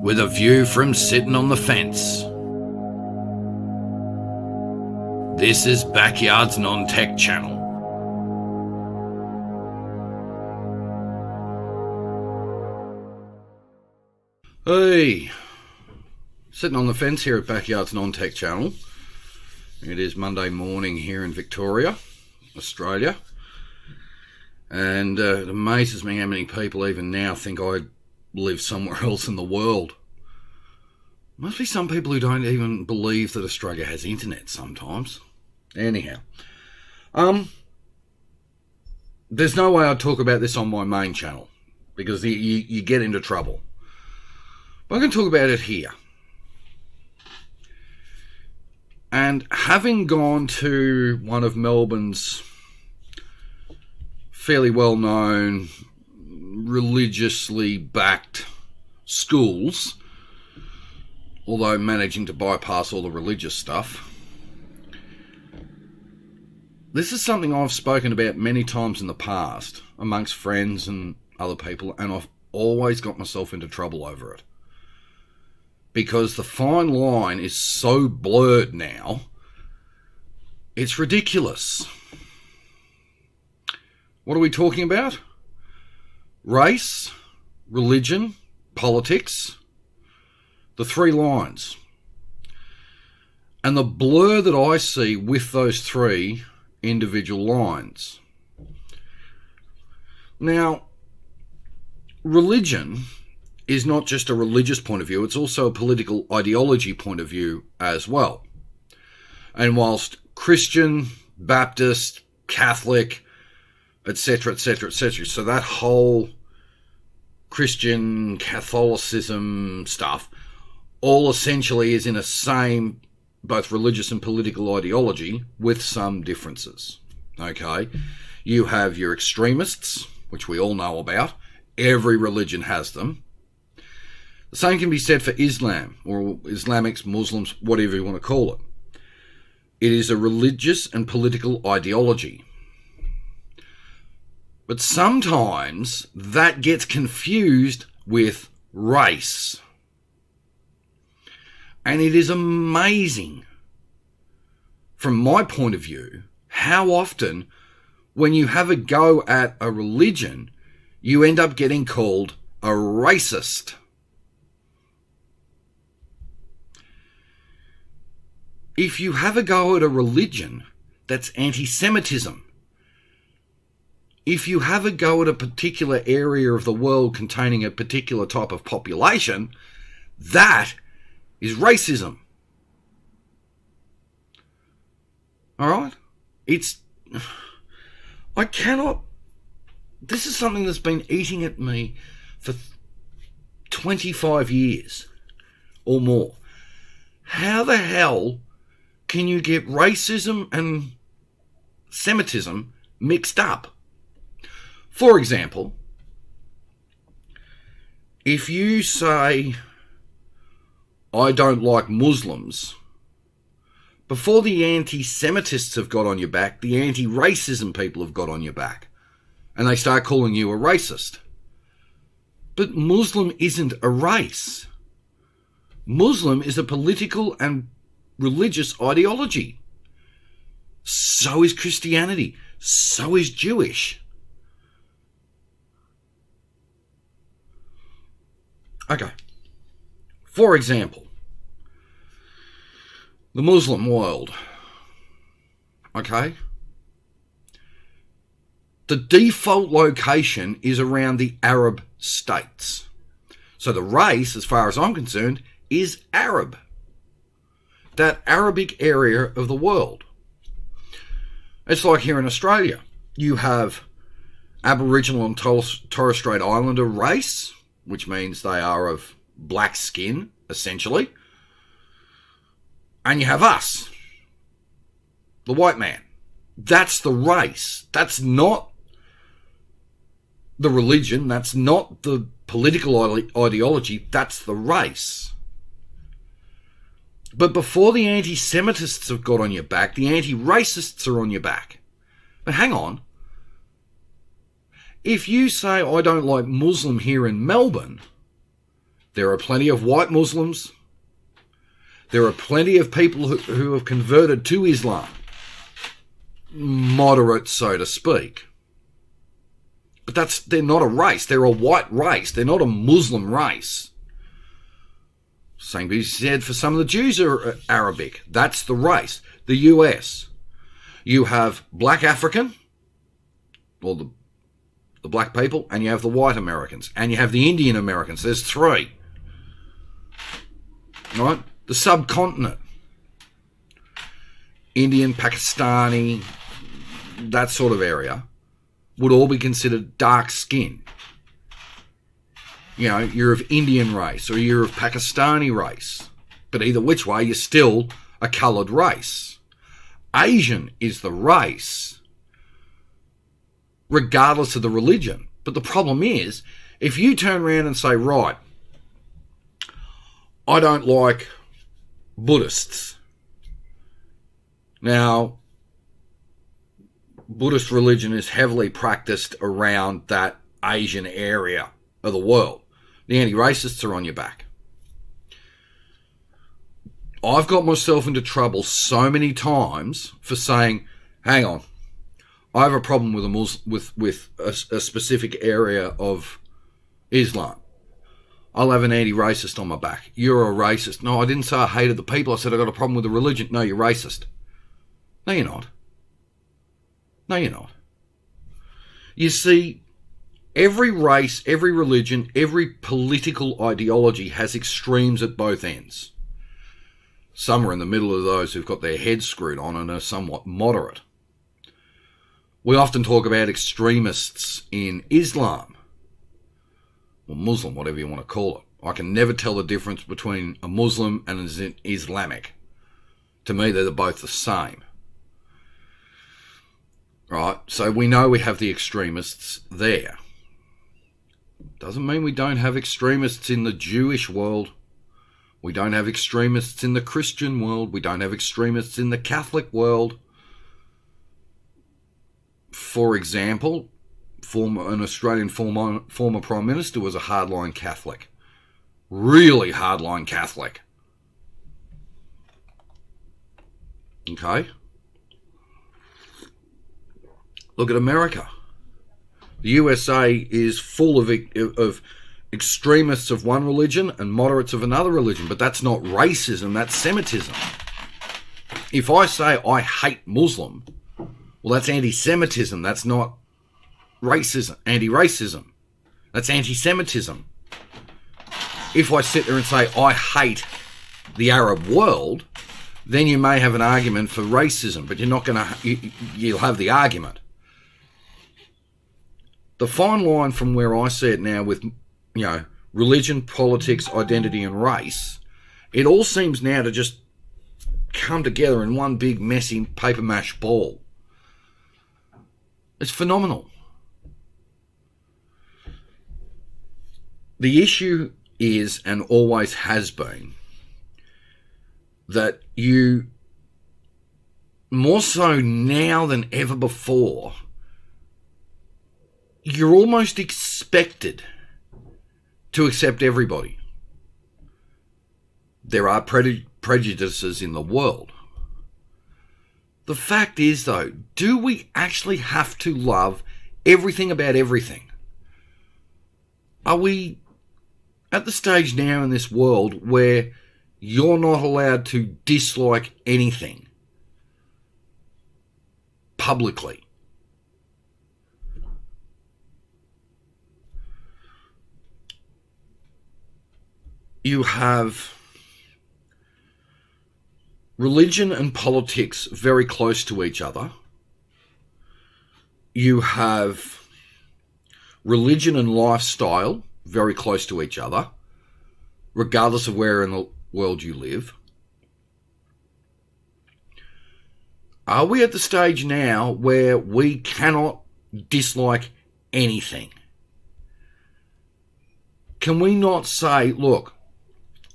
with a view from Sittin on the fence. This is Backyard's Non-Tech channel. Hey, Sittin on the fence here at Backyard's Non-Tech channel. It is Monday morning here in Victoria, Australia. And it amazes me how many people even now think I live somewhere else in the world. Must be some people who don't even believe that Australia has internet sometimes. Anyhow, there's no way I'd talk about this on my main channel because you get into trouble. But I can talk about it here. And having gone to one of Melbourne's fairly well-known, religiously backed schools, although managing to bypass all the religious stuff, this is something I've spoken about many times in the past amongst friends and other people, and I've always got myself into trouble over it. Because the fine line is so blurred now, it's ridiculous. What are we talking about? Race, religion, politics, the three lines. And the blur that I see with those three individual lines. Now, religion is not just a religious point of view, it's also a political ideology point of view as well. And whilst Christian, Baptist, Catholic, etc., etc., etc., so that whole Christian Catholicism stuff all essentially is in a same both religious and political ideology with some differences. Okay? You have your extremists, which we all know about. Every religion has them. The same can be said for Islam, or Islamics, Muslims, whatever you want to call it. It is a religious and political ideology. But sometimes that gets confused with race. And it is amazing, from my point of view, how often when you have a go at a religion, you end up getting called a racist. If you have a go at a religion, that's anti-Semitism. If you have a go at a particular area of the world containing a particular type of population, that is racism. Alright? This is something that's been eating at me for 25 years or more. How the hell can you get racism and Semitism mixed up? For example, if you say, I don't like Muslims, before the anti-Semitists have got on your back, the anti-racism people have got on your back, and they start calling you a racist. But Muslim isn't a race. Muslim is a political and religious ideology. So is Christianity. So is Jewish. Okay. For example, the Muslim world. Okay? The default location is around the Arab states. So the race, as far as I'm concerned, is Arab. That Arabic area of the world. It's like here in Australia. You have Aboriginal and Torres Strait Islander race, which means they are of black skin, essentially. And you have us, the white man. That's the race. That's not the religion. That's not the political ideology. That's the race. But before the anti-Semitists have got on your back, the anti-racists are on your back. But hang on. If you say, I don't like Muslim here in Melbourne, There are plenty of white Muslims. There are plenty of people who have converted to Islam. Moderate, so to speak. But they're not a race. They're a white race. They're not a Muslim race. Same can be said for some of the Jews are Arabic. That's the race. The US. You have black African, or the black people, and you have the white Americans, and you have the Indian Americans. There's three. Right? The subcontinent. Indian, Pakistani, that sort of area would all be considered dark skin. You know, you're of Indian race or you're of Pakistani race. But either which way, you're still a coloured race. Asian is the race, regardless of the religion. But the problem is, if you turn around and say, right, I don't like Buddhists. Now, Buddhist religion is heavily practiced around that Asian area of the world. The anti-racists are on your back. I've got myself into trouble so many times for saying, hang on, I have a problem with a specific area of Islam. I'll have an anti-racist on my back. You're a racist. No, I didn't say I hated the people. I said I got a problem with the religion. No, you're racist. No, you're not. No, you're not. You see, every race, every religion, every political ideology has extremes at both ends. Some are in the middle of those who've got their heads screwed on and are somewhat moderate. We often talk about extremists in Islam, or Muslim, whatever you want to call it. I can never tell the difference between a Muslim and an Islamic. To me, they're both the same. Right, so we know we have the extremists there. Doesn't mean we don't have extremists in the Jewish world. We don't have extremists in the Christian world. We don't have extremists in the Catholic world. For example, an Australian former Prime Minister was a hardline Catholic. Really hardline Catholic. Okay? Look at America. The USA is full of extremists of one religion and moderates of another religion, but that's not racism, that's Semitism. If I say I hate Muslim, well, that's anti-Semitism, that's not racism, anti-racism. That's anti-Semitism. If I sit there and say I hate the Arab world, then you may have an argument for racism, but you're not going to, you'll have the argument. The fine line from where I see it now with, religion, politics, identity and race, it all seems now to just come together in one big messy paper mache ball. It's phenomenal. The issue is, and always has been, that you, more so now than ever before, you're almost expected to accept everybody. There are prejudices in the world. The fact is, though, do we actually have to love everything about everything? Are we at the stage now in this world where you're not allowed to dislike anything publicly? You have religion and politics very close to each other. You have religion and lifestyle very close to each other, regardless of where in the world you live. Are we at the stage now where we cannot dislike anything? Can we not say, look,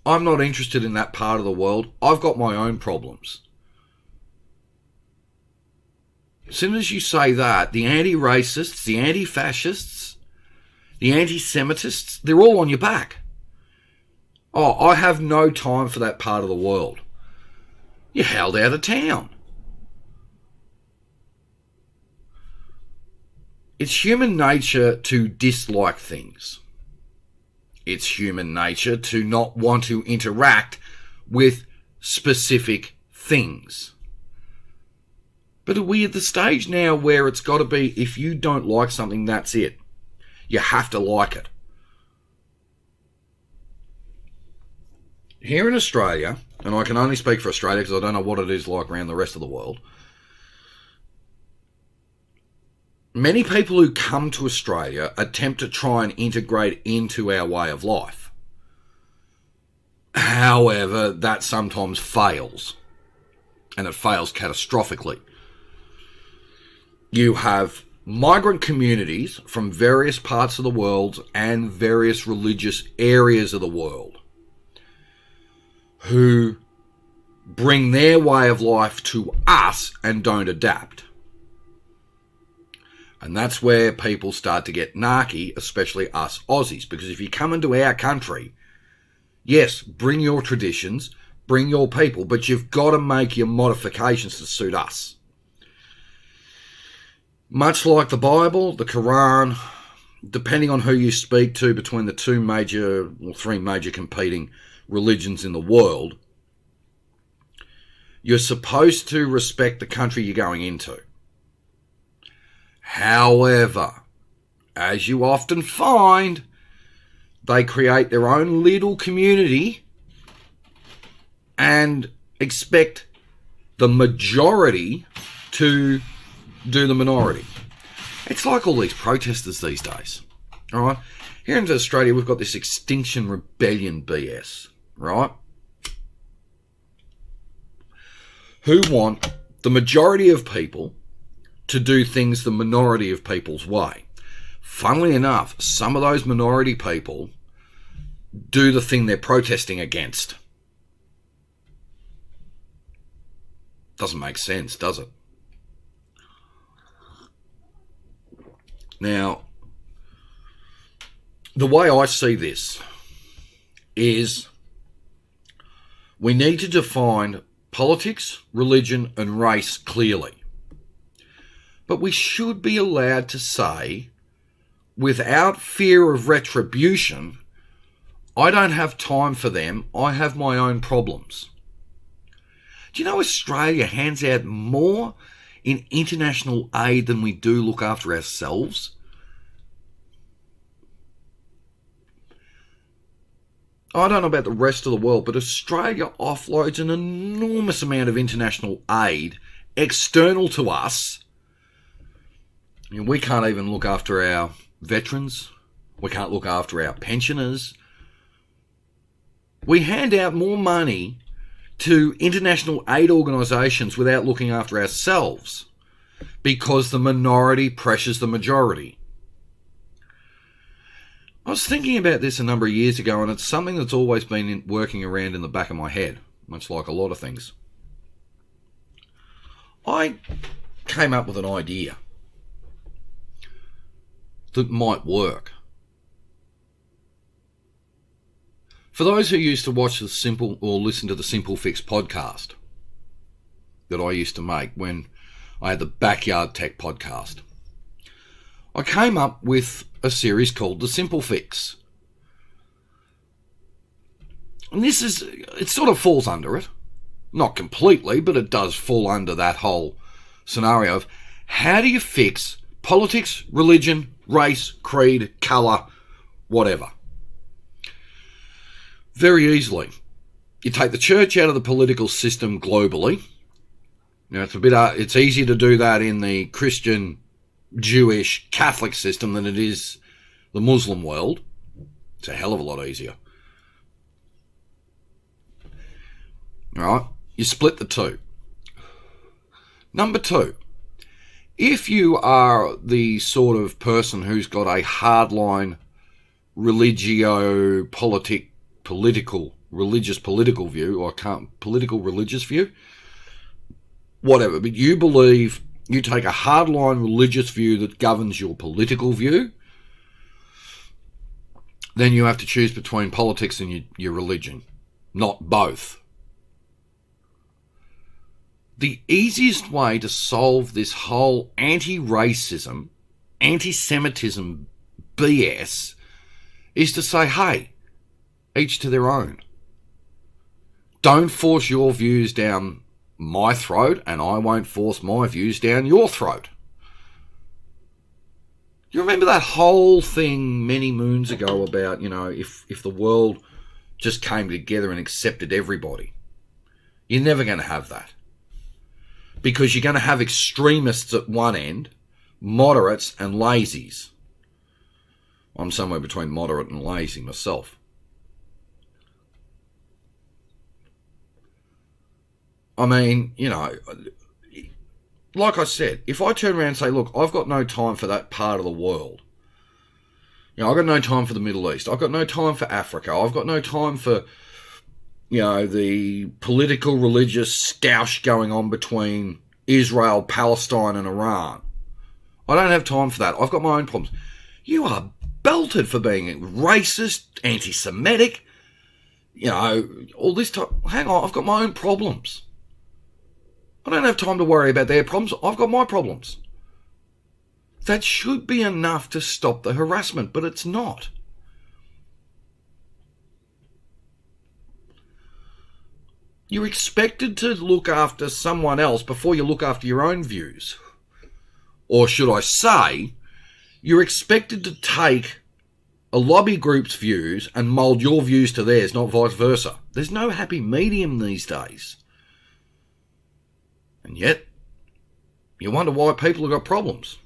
I'm not interested in that part of the world. I've got my own problems. As soon as you say that, the anti-racists, the anti-fascists, the anti-Semitists, they're all on your back. Oh, I have no time for that part of the world. You're held out of town. It's human nature to dislike things. It's human nature to not want to interact with specific things. But are we at the stage now where it's got to be, if you don't like something, that's it? You have to like it. Here in Australia, and I can only speak for Australia because I don't know what it is like around the rest of the world, many people who come to Australia attempt to try and integrate into our way of life. However, that sometimes fails, and it fails catastrophically. You have migrant communities from various parts of the world and various religious areas of the world who bring their way of life to us and don't adapt. And that's where people start to get narky, especially us Aussies, because if you come into our country, yes, bring your traditions, bring your people, but you've got to make your modifications to suit us. Much like the Bible, the Quran, depending on who you speak to between the three major competing religions in the world, you're supposed to respect the country you're going into. However, as you often find, they create their own little community and expect the majority to do the minority. It's like all these protesters these days, all right? Here in Australia, we've got this Extinction Rebellion BS, right? Who want the majority of people to do things the minority of people's way. Funnily enough, some of those minority people do the thing they're protesting against. Doesn't make sense, does it? Now, the way I see this is we need to define politics, religion, and race clearly. But we should be allowed to say, without fear of retribution, I don't have time for them, I have my own problems. Do you know Australia hands out more in international aid than we do look after ourselves? I don't know about the rest of the world, but Australia offloads an enormous amount of international aid external to us. And we can't even look after our veterans. We can't look after our pensioners. We hand out more money to international aid organisations without looking after ourselves because the minority pressures the majority. I was thinking about this a number of years ago, and it's something that's always been working around in the back of my head, much like a lot of things. I came up with an idea that might work. For those who used to watch the Simple or listen to the Simple Fix podcast that I used to make when I had the Backyard Tech podcast, I came up with a series called The Simple Fix. And it sort of falls under it. Not completely, but it does fall under that whole scenario of how do you fix politics, religion, race, creed, colour, whatever. Very easily. You take the church out of the political system globally. Now, it's easier to do that in the Christian, Jewish, Catholic system than it is the Muslim world. It's a hell of a lot easier. All right, you split the two. Number two, if you are the sort of person who's got a hardline political view, or religious view, whatever, but you believe you take a hardline religious view that governs your political view, then you have to choose between politics and your religion, not both. The easiest way to solve this whole anti-racism, anti-Semitism BS is to say, hey, each to their own. Don't force your views down my throat, and I won't force my views down your throat. You remember that whole thing many moons ago about, if the world just came together and accepted everybody? You're never going to have that. Because you're going to have extremists at one end, moderates and lazies. I'm somewhere between moderate and lazy myself. I mean, like I said, if I turn around and say, look, I've got no time for that part of the world. I've got no time for the Middle East. I've got no time for Africa. I've got no time for, the political, religious stoush going on between Israel, Palestine and Iran. I don't have time for that. I've got my own problems. You are belted for being racist, anti-Semitic, all this time. Hang on, I've got my own problems. I don't have time to worry about their problems. I've got my problems. That should be enough to stop the harassment, but it's not. You're expected to look after someone else before you look after your own views. Or should I say, you're expected to take a lobby group's views and mould your views to theirs, not vice versa. There's no happy medium these days. And yet, you wonder why people have got problems.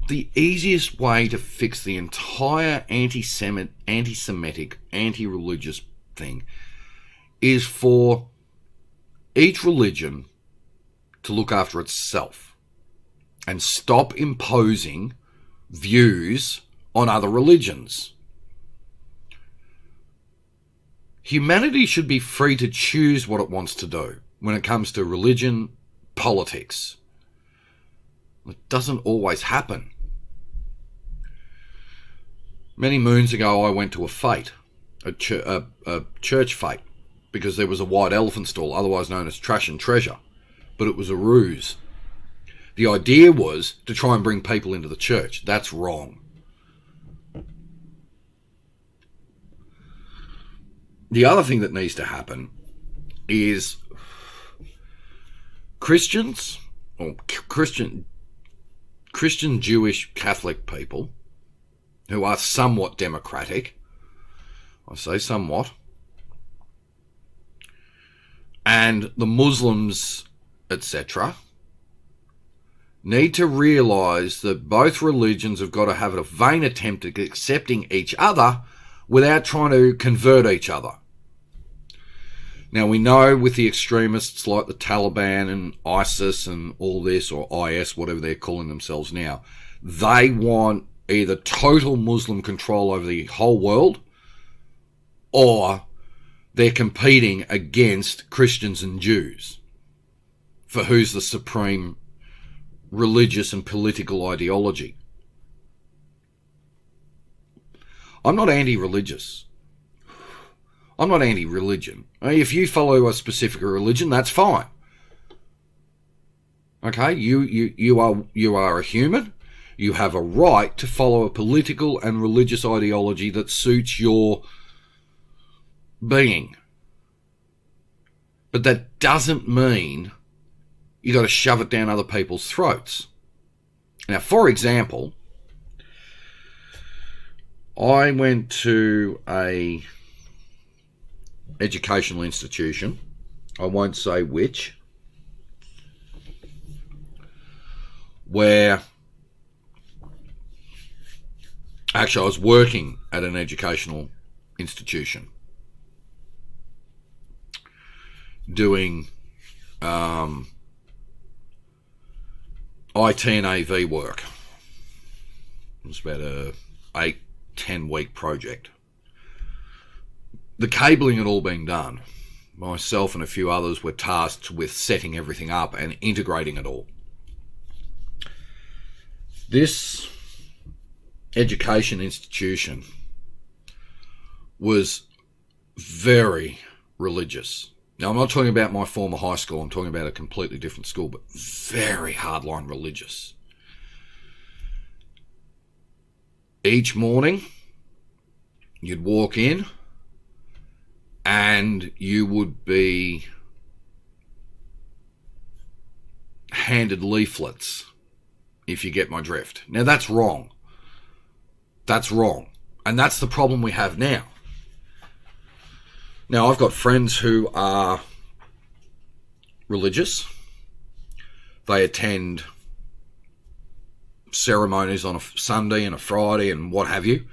The easiest way to fix the entire anti-Semitic, anti-religious thing is for each religion to look after itself and stop imposing views on other religions. Humanity should be free to choose what it wants to do when it comes to religion, politics. It doesn't always happen. Many moons ago, I went to a fete, a church fete, because there was a white elephant stall, otherwise known as Trash and Treasure, but it was a ruse. The idea was to try and bring people into the church. That's wrong. The other thing that needs to happen is Christians, or Christian, Jewish, Catholic people who are somewhat democratic, I say somewhat, and the Muslims, etc., need to realise that both religions have got to have a vain attempt at accepting each other without trying to convert each other. Now, we know with the extremists like the Taliban and ISIS and all this, or IS, whatever they're calling themselves now, they want either total Muslim control over the whole world, or they're competing against Christians and Jews for who's the supreme religious and political ideology. I'm not anti-religious. I'm not anti-religion. If you follow a specific religion, that's fine. Okay, you are a human. You have a right to follow a political and religious ideology that suits your being. But that doesn't mean you got to shove it down other people's throats. Now, for example, I went to a educational institution, I won't say which, where actually I was working at an educational institution doing IT and AV work. It was about a 8-10 week project. The cabling had all been done. Myself and a few others were tasked with setting everything up and integrating it all. This education institution was very religious. Now, I'm not talking about my former high school. I'm talking about a completely different school, but very hardline religious. Each morning, you'd walk in and you would be handed leaflets, if you get my drift. Now, that's wrong. That's wrong. And that's the problem we have now. Now, I've got friends who are religious. They attend ceremonies on a Sunday and a Friday and what have you.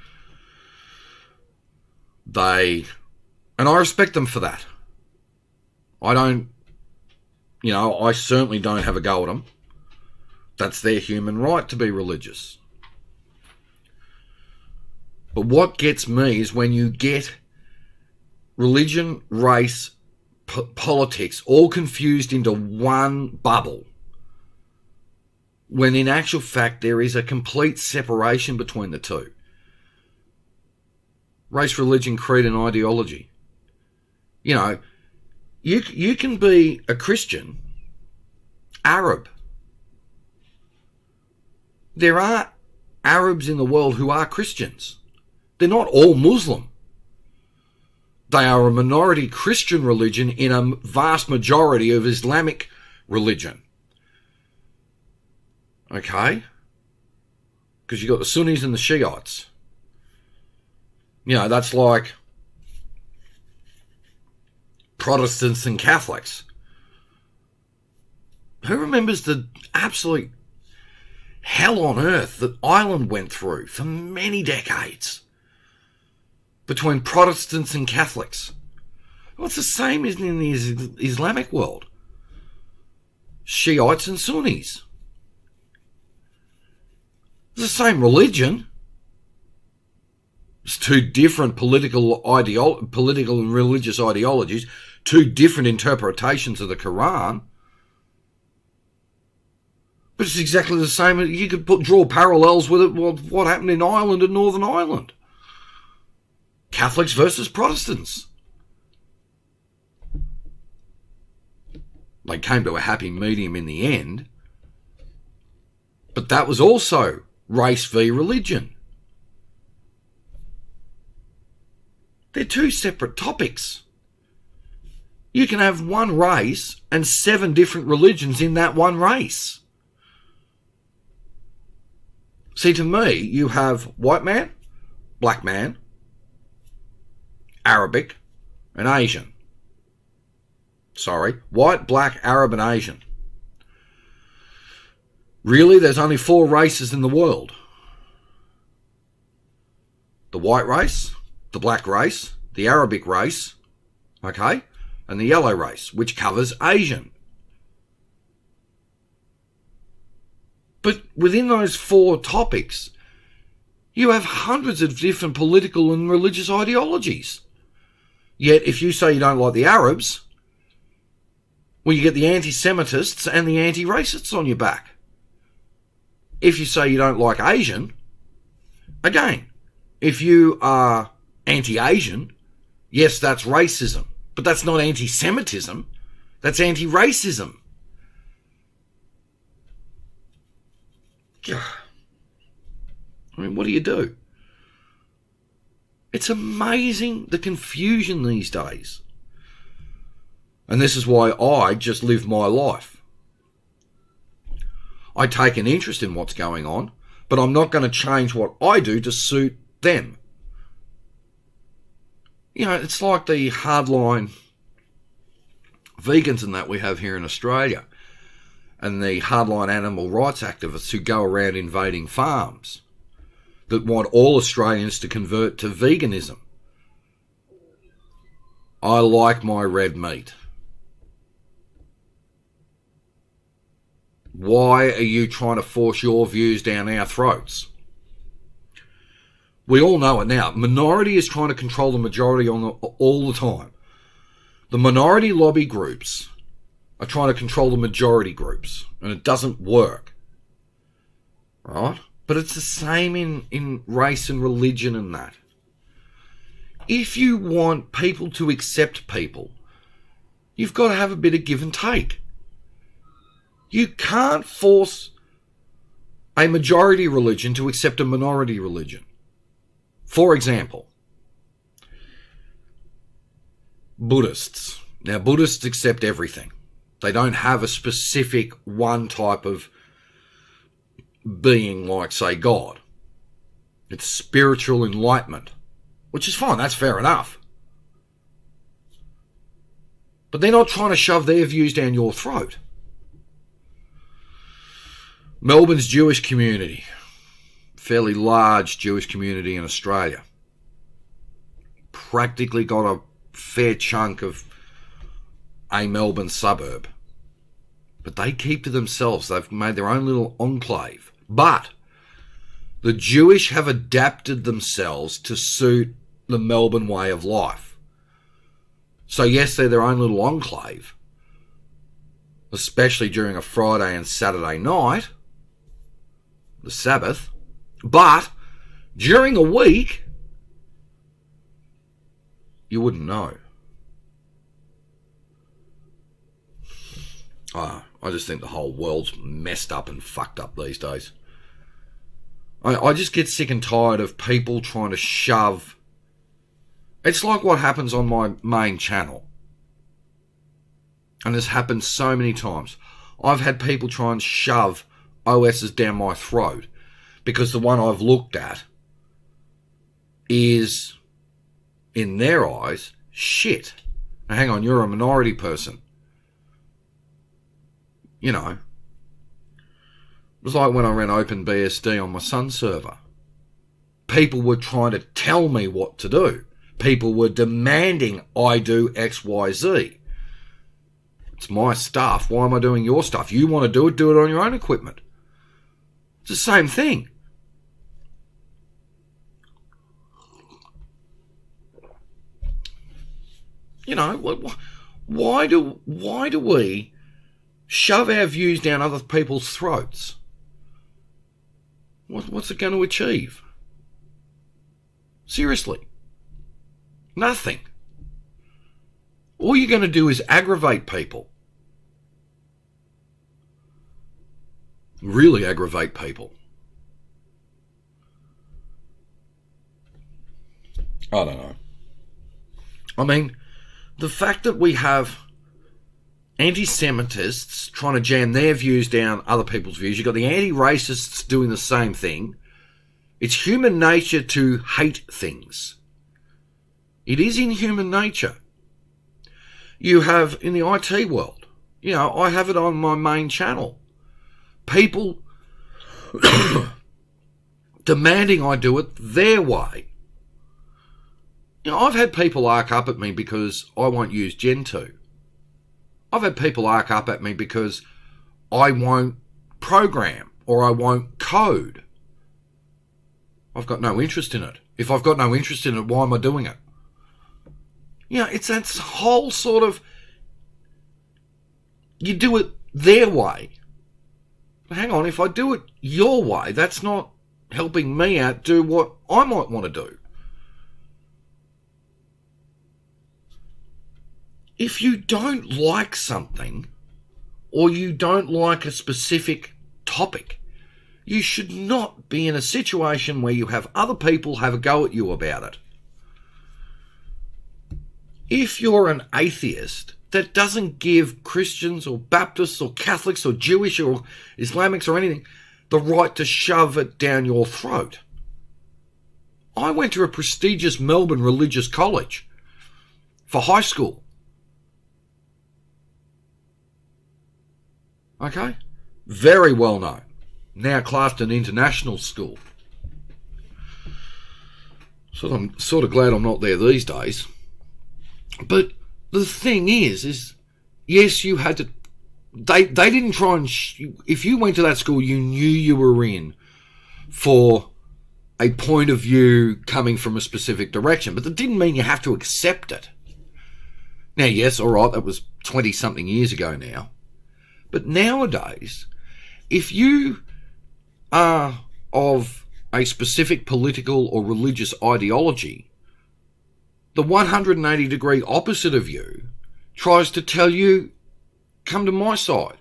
And I respect them for that. I certainly don't have a go at them. That's their human right to be religious. But what gets me is when you get religion, race, politics all confused into one bubble, when in actual fact there is a complete separation between the two. Race, religion, creed and ideology. You know, you can be a Christian, Arab. There are Arabs in the world who are Christians. They're not all Muslim. They are a minority Christian religion in a vast majority of Islamic religion. Okay? Because you've got the Sunnis and the Shiites. You know, that's like Protestants and Catholics. Who remembers the absolute hell on earth that Ireland went through for many decades between Protestants and Catholics? Well, it's the same as in the Islamic world. Shiites and Sunnis. It's the same religion. It's two different political and religious ideologies, two different interpretations of the Quran. But it's exactly the same. You could draw parallels with it. What happened in Ireland and Northern Ireland? Catholics versus Protestants. They came to a happy medium in the end. But that was also race v. religion. They're two separate topics. You can have one race and 7 different religions in that one race. See, to me, you have white man, black man, Arabic, and Asian. Sorry, white, black, Arab, and Asian. Really, there's only 4 races in the world. The white race, the black race, the Arabic race, okay, and the yellow race, which covers Asian. But within those 4 topics, you have hundreds of different political and religious ideologies. Yet, if you say you don't like the Arabs, well, you get the anti-Semitists and the anti-racists on your back. If you say you don't like Asian, again, if you are anti-Asian, yes, that's racism. But that's not anti-Semitism. That's anti-racism. I mean, what do you do? It's amazing the confusion these days. And this is why I just live my life. I take an interest in what's going on, but I'm not going to change what I do to suit them. You know, it's like the hardline vegans and that we have here in Australia, and the hardline animal rights activists who go around invading farms that want all Australians to convert to veganism. I like my red meat. Why are you trying to force your views down our throats? We all know it now. Minority is trying to control the majority all the time. The minority lobby groups are trying to control the majority groups, and it doesn't work. Right? But it's the same in race and religion and that. If you want people to accept people, you've got to have a bit of give and take. You can't force a majority religion to accept a minority religion. For example, Buddhists. Now, Buddhists accept everything. They don't have a specific one type of being like, say, God. It's spiritual enlightenment, which is fine. That's fair enough. But they're not trying to shove their views down your throat. Melbourne's Jewish community, fairly large Jewish community in Australia, practically got a fair chunk of a Melbourne suburb. But they keep to themselves. They've made their own little enclave. But the Jewish have adapted themselves to suit the Melbourne way of life. So yes, they're their own little enclave, especially during a Friday and Saturday night, the Sabbath. But during the week, you wouldn't know. I just think the whole world's messed up and fucked up these days. I just get sick and tired of people trying to shove. It's like what happens on my main channel. And this happens so many times. I've had people try and shove OSs down my throat because the one I've looked at is, in their eyes, shit. Now hang on, you're a minority person. You know, it was like when I ran OpenBSD on my Sun server. People were trying to tell me what to do. People were demanding I do X, Y, Z. It's my stuff. Why am I doing your stuff? You want to do it on your own equipment. It's the same thing. You know, why do we shove our views down other people's throats? What's it going to achieve? Seriously. Nothing. All you're going to do is aggravate people. Really aggravate people. I don't know. I mean, the fact that we have anti-Semitists trying to jam their views down other people's views. You've got the anti-racists doing the same thing. It's human nature to hate things. It is in human nature. You have, in the IT world, you know, I have it on my main channel. People demanding I do it their way. You know, I've had people arc up at me because I won't use Gentoo. I've had people arc up at me because I won't program or I won't code. I've got no interest in it. If I've got no interest in it, why am I doing it? You know, it's that whole sort of, you do it their way. But hang on, if I do it your way, that's not helping me out do what I might want to do. If you don't like something, or you don't like a specific topic, you should not be in a situation where you have other people have a go at you about it. If you're an atheist that doesn't give Christians or Baptists or Catholics or Jewish or Islamics or anything the right to shove it down your throat. I went to a prestigious Melbourne religious college for high school. Okay? Very well known. Now classed an international school. So I'm sort of glad I'm not there these days. But the thing is yes, you had to... They didn't try and... if you went to that school, you knew you were in for a point of view coming from a specific direction. But that didn't mean you have to accept it. Now, yes, all right, that was 20-something years ago now. But nowadays, if you are of a specific political or religious ideology, the 180-degree opposite of you tries to tell you, come to my side.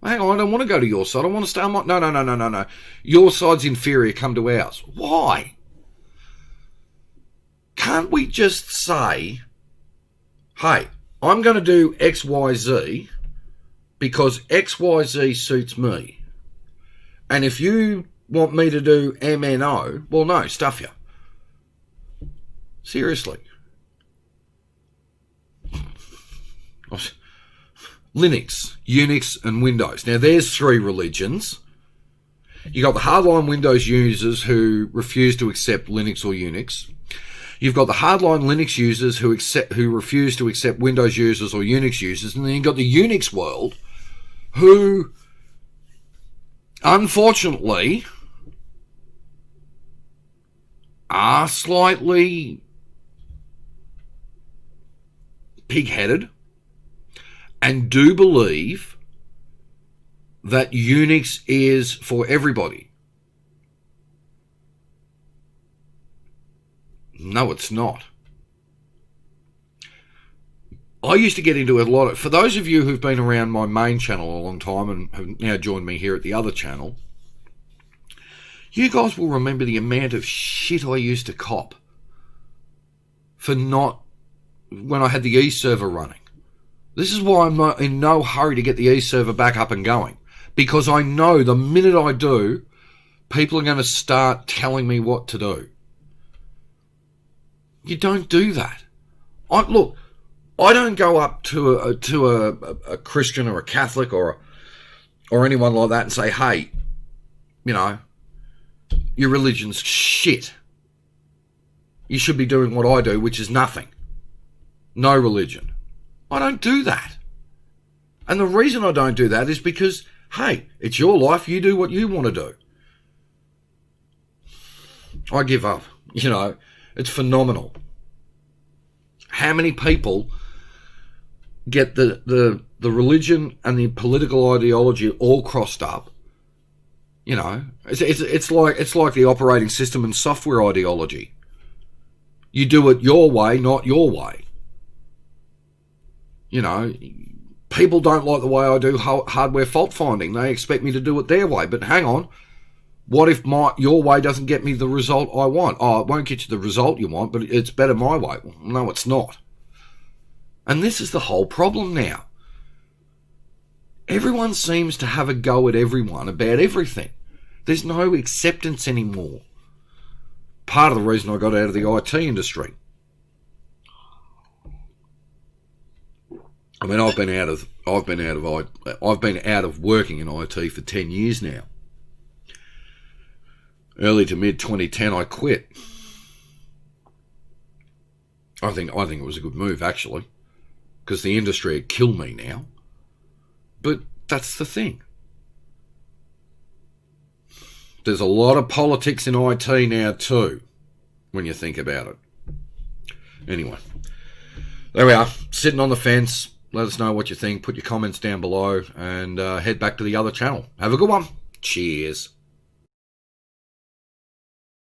Hang on, I don't want to go to your side. I want to stay on my... No. Your side's inferior, come to ours. Why? Can't we just say, hey, I'm going to do X, Y, Z because X, Y, Z suits me. And if you want me to do MNO, well, no, stuff you. Seriously. Linux, Unix, and Windows. Now, there's three religions. You got the hardline Windows users who refuse to accept Linux or Unix. You've got the hardline Linux users who refuse to accept Windows users or Unix users. And then you've got the Unix world who, unfortunately, are slightly pig-headed and do believe that Unix is for everybody. No, it's not. I used to get into a lot of... For those of you who've been around my main channel a long time and have now joined me here at the other channel, you guys will remember the amount of shit I used to cop for not... when I had the e-server running. This is why I'm not in no hurry to get the e-server back up and going. Because I know the minute I do, people are going to start telling me what to do. You don't do that. Look, I don't go up to a Christian or a Catholic or anyone like that and say, hey, you know, your religion's shit. You should be doing what I do, which is nothing. No religion. I don't do that. And the reason I don't do that is because, hey, it's your life. You do what you want to do. I give up. You know, it's phenomenal. How many people get the religion and the political ideology all crossed up? You know, it's like the operating system and software ideology. You do it your way, not your way. You know, people don't like the way I do hardware fault finding. They expect me to do it their way. But hang on, what if your way doesn't get me the result I want? Oh, it won't get you the result you want, but it's better my way. Well, no, it's not. And this is the whole problem now. Everyone seems to have a go at everyone about everything. There's no acceptance anymore. Part of the reason I got out of the IT industry. I mean, I've been out of working in IT for 10 years now. Early to mid 2010, I quit. I think it was a good move, actually, because the industry would kill me now. But that's the thing. There's a lot of politics in IT now too, when you think about it. Anyway, there we are, sitting on the fence. Let us know what you think. Put your comments down below and head back to the other channel. Have a good one. Cheers.